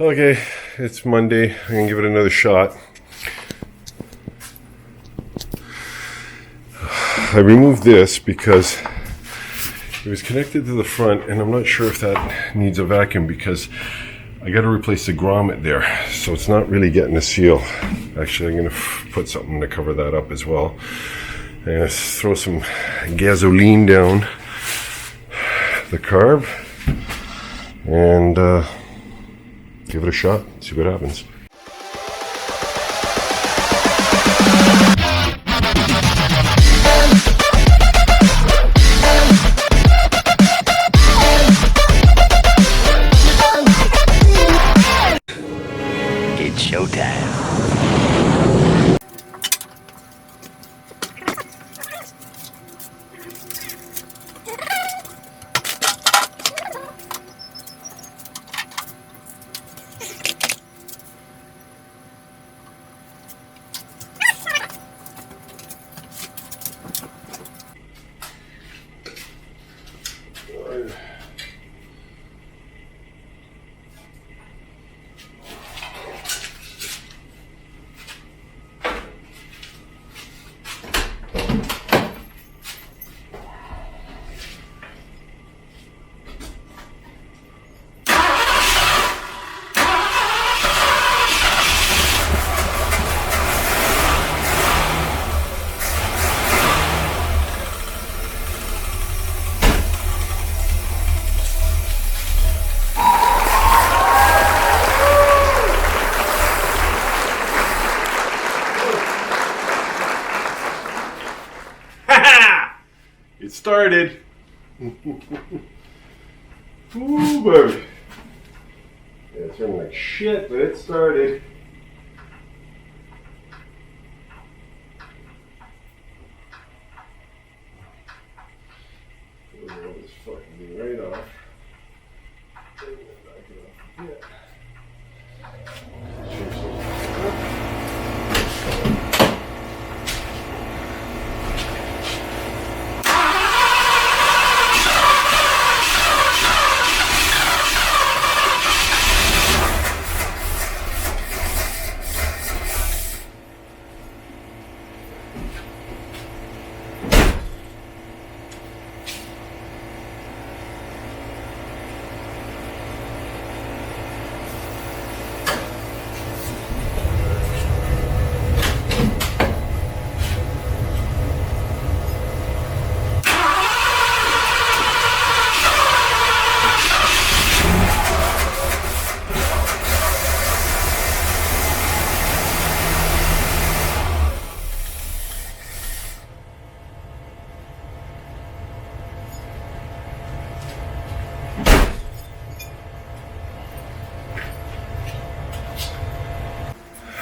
Okay, it's Monday. I'm gonna give it another shot. I removed this because it was connected to the front, and I'm not sure if that needs a vacuum because I got to replace the grommet there, so it's not really getting a seal. Actually, I'm going to put something to cover that up as well. I'm going to throw some gasoline down the carb and give it a shot, see what happens. It's showtime. It started. Ooh, baby. Yeah, it's running like shit, but it started. Roll this fucking thing right off. Back it off. Yeah.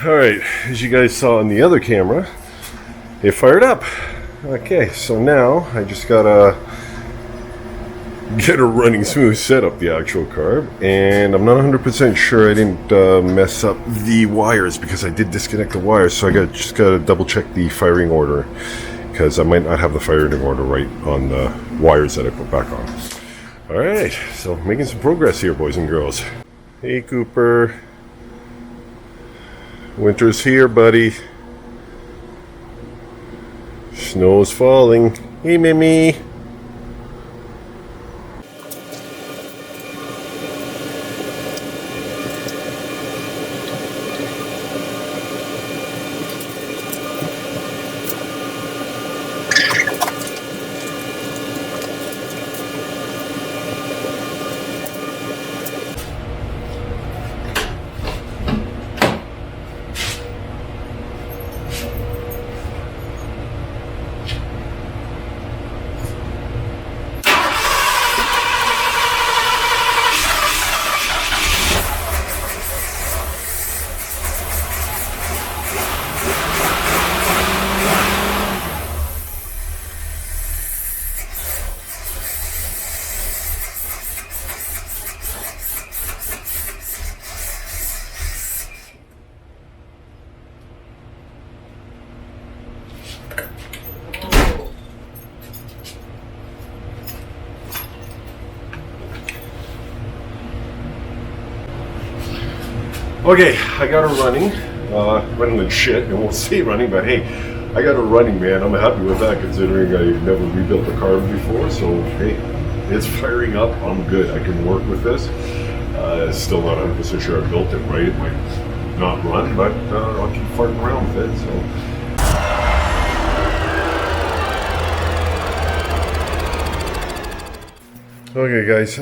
Alright, as you guys saw on the other camera, it fired up. Okay, so now I just gotta get a running smooth set up the actual carb, and I'm not 100% sure I didn't mess up the wires because I did disconnect the wires, so I just gotta double check the firing order because I might not have the firing order right on the wires that I put back on. Alright, so making some progress here, boys and girls. Hey Cooper. Winter's here, buddy. Snow's falling. Hey, Mimi. Okay, I got her running. Running like shit, and we'll see running, but hey, I got her running, man. I'm happy with that considering I've never rebuilt the carb before. So hey, it's firing up. I'm good. I can work with this. Still not 100% sure I built it right. It might not run, but I'll keep farting around with it. So. Okay guys,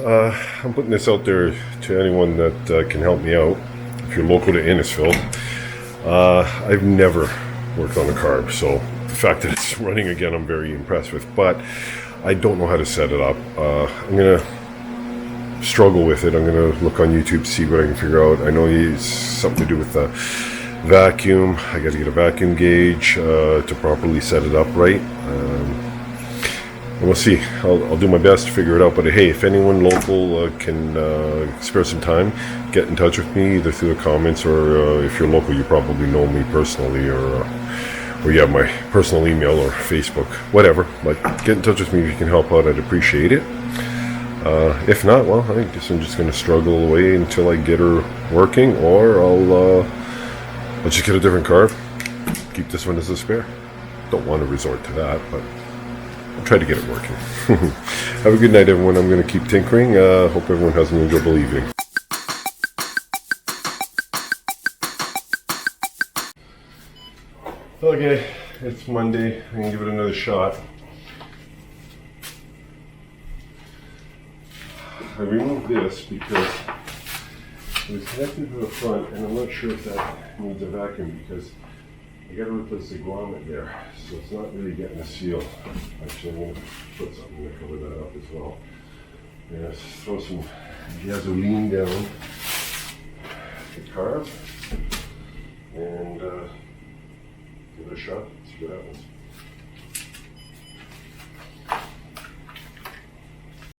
I'm putting this out there to anyone that can help me out. If you're local to Innisfil, I've never worked on a carb, so the fact that it's running again I'm very impressed with, but I don't know how to set it up. I'm going to struggle with it. I'm going to look on YouTube to see what I can figure out. I know it's something to do with the vacuum. I got to get a vacuum gauge to properly set it up right. And we'll see. I'll do my best to figure it out. But hey, if anyone local can spare some time, get in touch with me either through the comments or if you're local, you probably know me personally, or you have my personal email or Facebook, whatever. But get in touch with me if you can help out. I'd appreciate it. If not, well, I guess I'm just going to struggle away until I get her working, or I'll just get a different carb. Keep this one as a spare. Don't want to resort to that, but I'll try to get it working. Have a good night, everyone. I'm going to keep tinkering. Hope everyone has an enjoyable evening. Okay, it's Monday. I'm going to give it another shot. I removed this because it was connected to the front, and I'm not sure if that needs a vacuum because I got to replace the grommet there, so it's not really getting a seal. Actually, I'm going to put something to cover that up as well. Yeah, throw some gasoline down the carb and give it a shot, see what happens.